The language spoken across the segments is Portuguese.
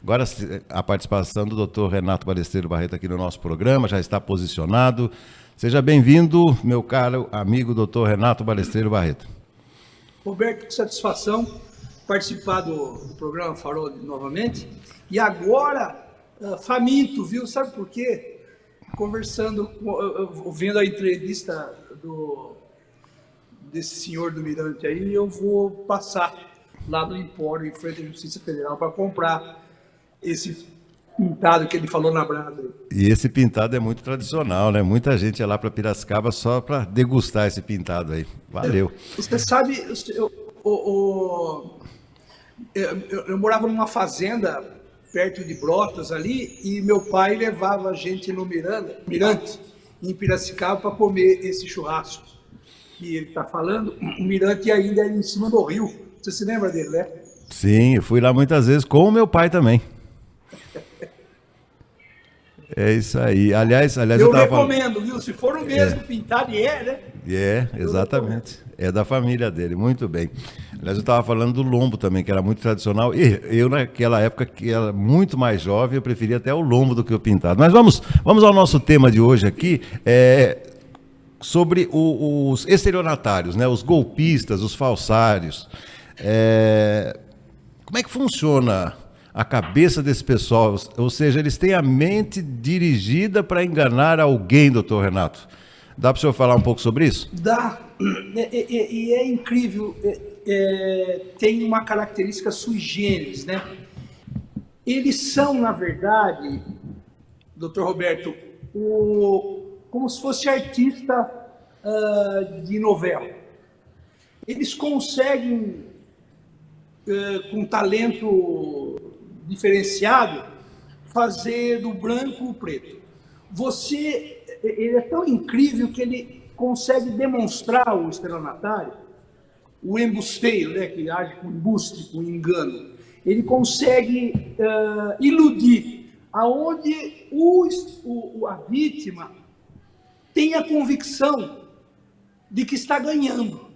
Agora a participação do Dr. Renato Balesteiro Barreto aqui no nosso programa, já está posicionado. Seja bem-vindo, meu caro amigo Dr. Renato Balesteiro Barreto. Roberto, que satisfação participar do programa Farol novamente. E agora, faminto, viu? Sabe por quê? Conversando, vendo a entrevista desse senhor do Mirante aí, eu vou passar lá no Empório, em frente à Justiça Federal, para comprar esse pintado que ele falou na brasa. E esse pintado é muito tradicional, né? Muita gente ia lá para Piracicaba só para degustar esse pintado aí. Valeu. Você sabe, eu morava numa fazenda perto de Brotas ali, e meu pai levava a gente no Mirante, em Piracicaba, para comer esse churrasco que ele está falando. O Mirante ainda é em cima do rio. Você se lembra dele, né? Sim, eu fui lá muitas vezes com o meu pai também. É isso aí. Aliás eu recomendo, viu? Se for o mesmo pintado, né? Exatamente. É da família dele, muito bem. Aliás, eu estava falando do lombo também, que era muito tradicional. E eu, naquela época, que era muito mais jovem, eu preferia até o lombo do que o pintado. Mas vamos ao nosso tema de hoje aqui, sobre os estelionatários, né? Os golpistas, os falsários. Como é que funciona a cabeça desse pessoal? Ou seja, eles têm a mente dirigida para enganar alguém, doutor Renato. Dá para o senhor falar um pouco sobre isso? Dá. E é incrível. Tem uma característica sui generis, né? Eles são, na verdade, doutor Roberto, como se fosse artista de novela. Eles conseguem, com talento diferenciado, fazer do branco o preto. Ele é tão incrível que ele consegue demonstrar o estelionatário, o embusteiro, né, que age com embuste, com engano. Ele consegue iludir, aonde a vítima tem a convicção de que está ganhando.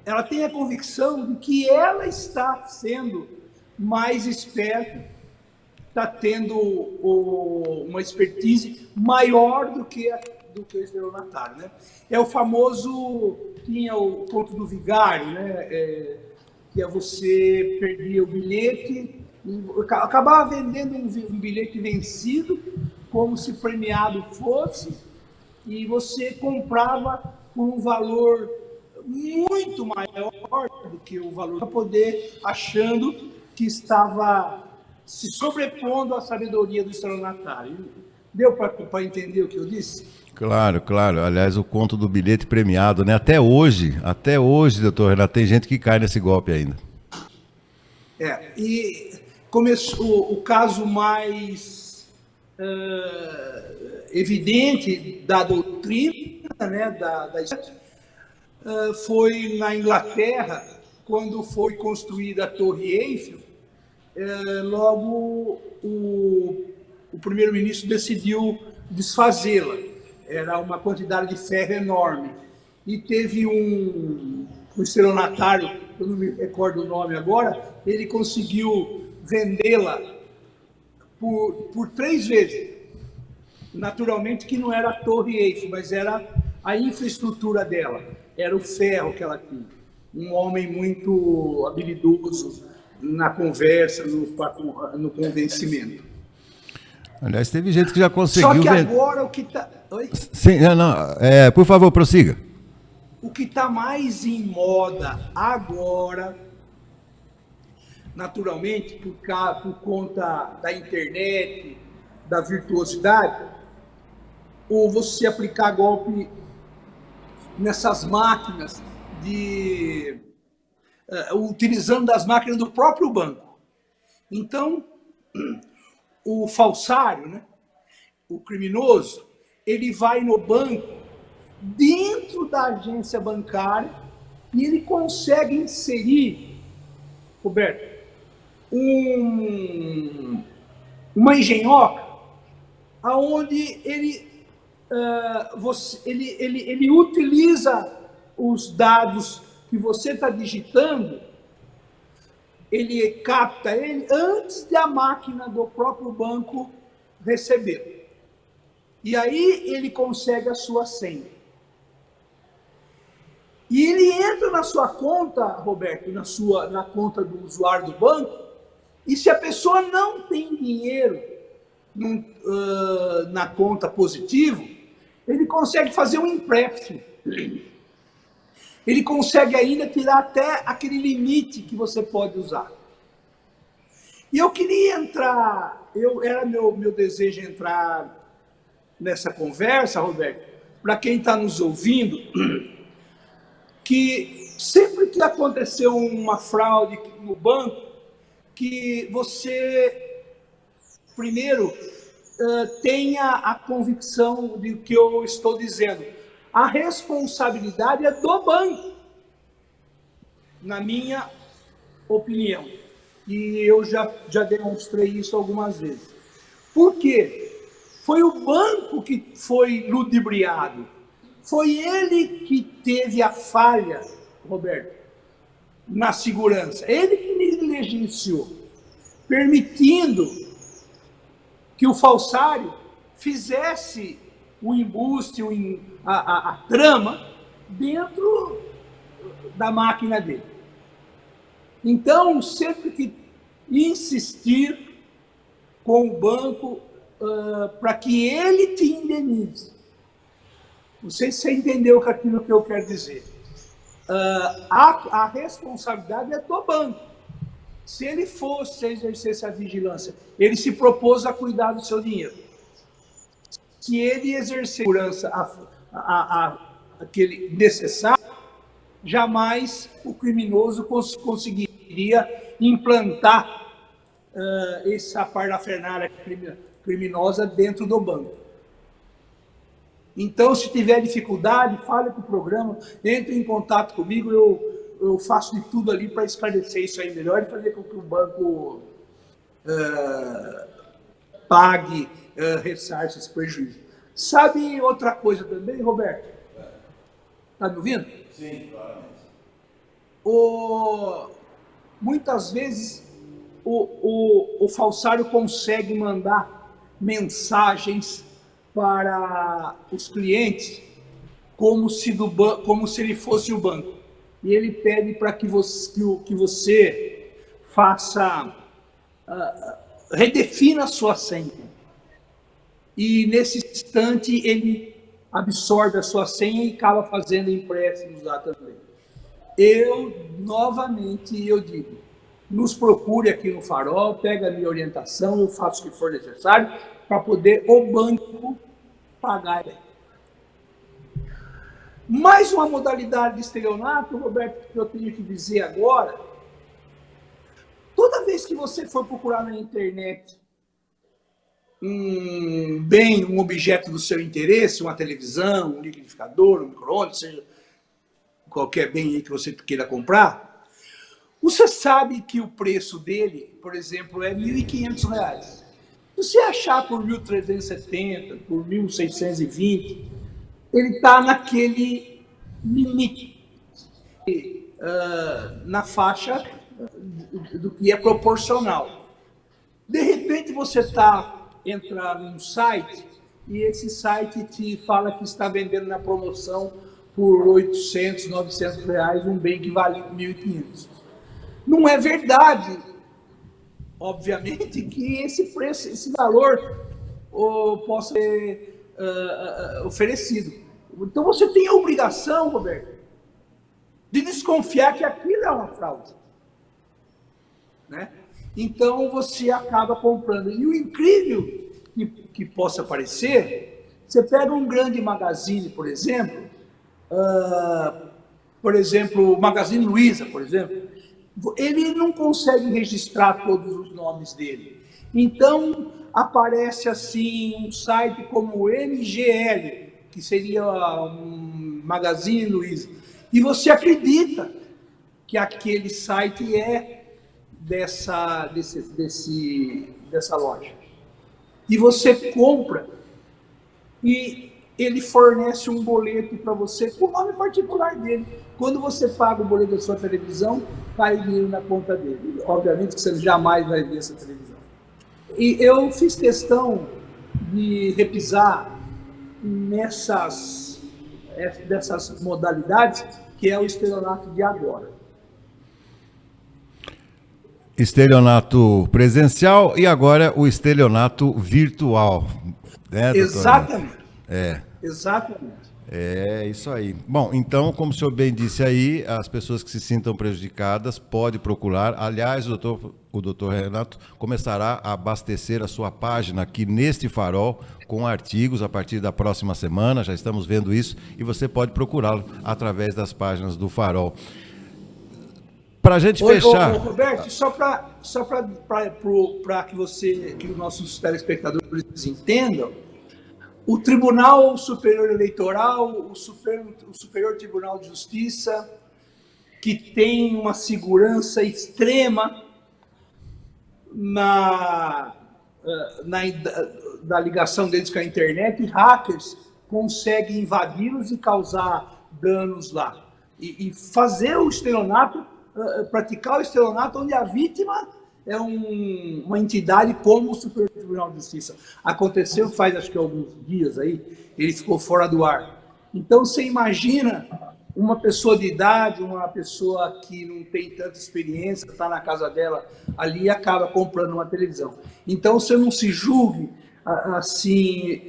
Ela tem a convicção de que ela está sendo mais esperta, está tendo uma expertise maior do que o estelionatário, né? É o famoso, tinha o ponto do vigário, né? Que é você perdia o bilhete, acabava vendendo um bilhete vencido, como se premiado fosse, e você comprava por um valor muito maior do que o valor, para poder, achando que estava se sobrepondo à sabedoria do estelionatário. Deu para entender o que eu disse? Claro, claro. Aliás, o conto do bilhete premiado, né? Até hoje, doutor Renato, tem gente que cai nesse golpe ainda. E começou o caso mais evidente da doutrina, né? Foi na Inglaterra, quando foi construída a Torre Eiffel. Logo o primeiro-ministro decidiu desfazê-la. Era uma quantidade de ferro enorme. E teve um estelionatário, eu não me recordo o nome agora, ele conseguiu vendê-la por 3 vezes. Naturalmente que não era a Torre Eiffel, mas era a infraestrutura dela, era o ferro que ela tinha. Um homem muito habilidoso na conversa, no convencimento. Aliás, teve gente que já conseguiu... Só que agora o que está... Sim, por favor, prossiga. O que está mais em moda agora, naturalmente, por conta da internet, da virtuosidade, ou você aplicar golpe nessas máquinas, utilizando das máquinas do próprio banco. Então, o falsário, né, o criminoso, ele vai no banco, dentro da agência bancária, e ele consegue inserir, Roberto, uma engenhoca, onde ele utiliza os dados que você está digitando ele capta ele antes da máquina do próprio banco receber. E aí ele consegue a sua senha. E ele entra na sua conta, Roberto, na conta do usuário do banco, e se a pessoa não tem dinheiro na conta positivo, ele consegue fazer um empréstimo. Ele consegue ainda tirar até aquele limite que você pode usar. E eu queria entrar, era meu desejo entrar nessa conversa, Roberto, para quem está nos ouvindo, que sempre que aconteceu uma fraude no banco, que você, primeiro, tenha a convicção de que eu estou dizendo. A responsabilidade é do banco, na minha opinião. E eu já demonstrei isso algumas vezes. Por quê? Foi o banco que foi ludibriado. Foi ele que teve a falha, Roberto, na segurança. Ele que negligenciou, permitindo que o falsário fizesse o embuste, a trama, dentro da máquina dele. Então, sempre que insistir com o banco para que ele te indenize. Não sei se você entendeu aquilo que eu quero dizer. A responsabilidade é do banco. Se ele fosse exercer essa vigilância, ele se propôs a cuidar do seu dinheiro. Se ele exercer a segurança aquele necessário, jamais o criminoso conseguiria implantar essa parafernália criminosa dentro do banco. Então, se tiver dificuldade, fale com o programa, entre em contato comigo, eu faço de tudo ali para esclarecer isso aí melhor e fazer com que o banco pague, ressarça esse prejuízo. Sabe outra coisa também, Roberto? Está me ouvindo? Sim, claramente. Muitas vezes o falsário consegue mandar mensagens para os clientes como se ele fosse o banco. E ele pede para que você faça, redefina a sua senha. E nesse instante ele absorve a sua senha e acaba fazendo empréstimos lá também. Novamente, eu digo, nos procure aqui no Farol, pega a minha orientação, eu faço o que for necessário para poder o banco pagar. Mais uma modalidade de estelionato, Roberto, que eu tenho que dizer agora. Toda vez que você for procurar na internet um bem, um objeto do seu interesse, uma televisão, um liquidificador, um micro-ondas, seja qualquer bem aí que você queira comprar, você sabe que o preço dele, por exemplo, é R$ 1.500. Se você achar por 1.370, por 1.620, ele está naquele limite, na faixa do que é proporcional. De repente você entra num site e esse site te fala que está vendendo na promoção por R$800, R$900 um bem que vale R$1.500. Não é verdade, obviamente, que esse preço, esse valor possa ser oferecido. Então você tem a obrigação, Roberto, de desconfiar que aquilo é uma fraude, né? Então você acaba comprando. E o incrível que possa parecer, você pega um grande magazine, por exemplo, o Magazine Luiza, por exemplo, ele não consegue registrar todos os nomes dele. Então aparece assim um site como o MGL, que seria um Magazine Luiza, e você acredita que aquele site é dessa loja. E você compra, e ele fornece um boleto para você com o nome particular dele. Quando você paga o boleto da sua televisão, cai o dinheiro na conta dele. Obviamente que você jamais vai ver essa televisão. E eu fiz questão de repisar dessas modalidades, que é o estelionato de agora. Estelionato presencial e agora o estelionato virtual, né, doutor? Exatamente. É. Exatamente. É isso aí. Bom, então, como o senhor bem disse aí, as pessoas que se sintam prejudicadas podem procurar. Aliás, o doutor Renato começará a abastecer a sua página aqui neste Farol com artigos a partir da próxima semana, já estamos vendo isso, e você pode procurá-lo através das páginas do Farol. Para a gente fechar... Roberto, só para que os nossos telespectadores entendam, o Tribunal Superior Eleitoral, o Superior Tribunal de Justiça, que tem uma segurança extrema da ligação deles com a internet, e hackers conseguem invadi-los e causar danos lá. E fazer o estelionato, praticar o estelionato onde a vítima é uma entidade como o Superior Tribunal de Justiça. Aconteceu faz, acho que alguns dias aí, ele ficou fora do ar. Então, você imagina uma pessoa de idade, uma pessoa que não tem tanta experiência, está na casa dela ali e acaba comprando uma televisão. Então, você não se julgue assim,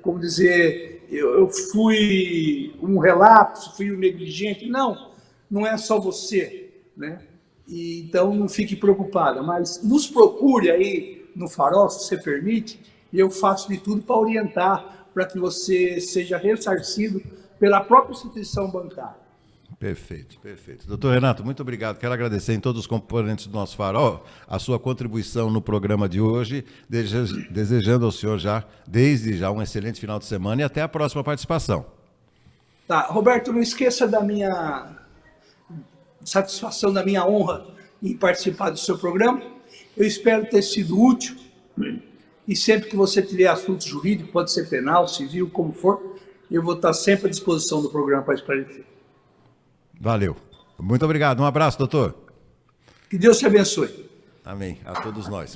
como dizer, eu fui um relapso, fui um negligente. Não, não é só você, né? E, então, não fique preocupada, mas nos procure aí no Farol, se você permite, e eu faço de tudo para orientar, para que você seja ressarcido pela própria instituição bancária. Perfeito, perfeito. Doutor Renato, muito obrigado. Quero agradecer em todos os componentes do nosso Farol a sua contribuição no programa de hoje, desejando ao senhor desde já, um excelente final de semana e até a próxima participação. Tá, Roberto, não esqueça da minha satisfação, da minha honra em participar do seu programa. Eu espero ter sido útil, e sempre que você tiver assunto jurídico, pode ser penal, civil, como for, eu vou estar sempre à disposição do programa para esclarecer. Valeu. Muito obrigado. Um abraço, doutor. Que Deus te abençoe. Amém. A todos nós.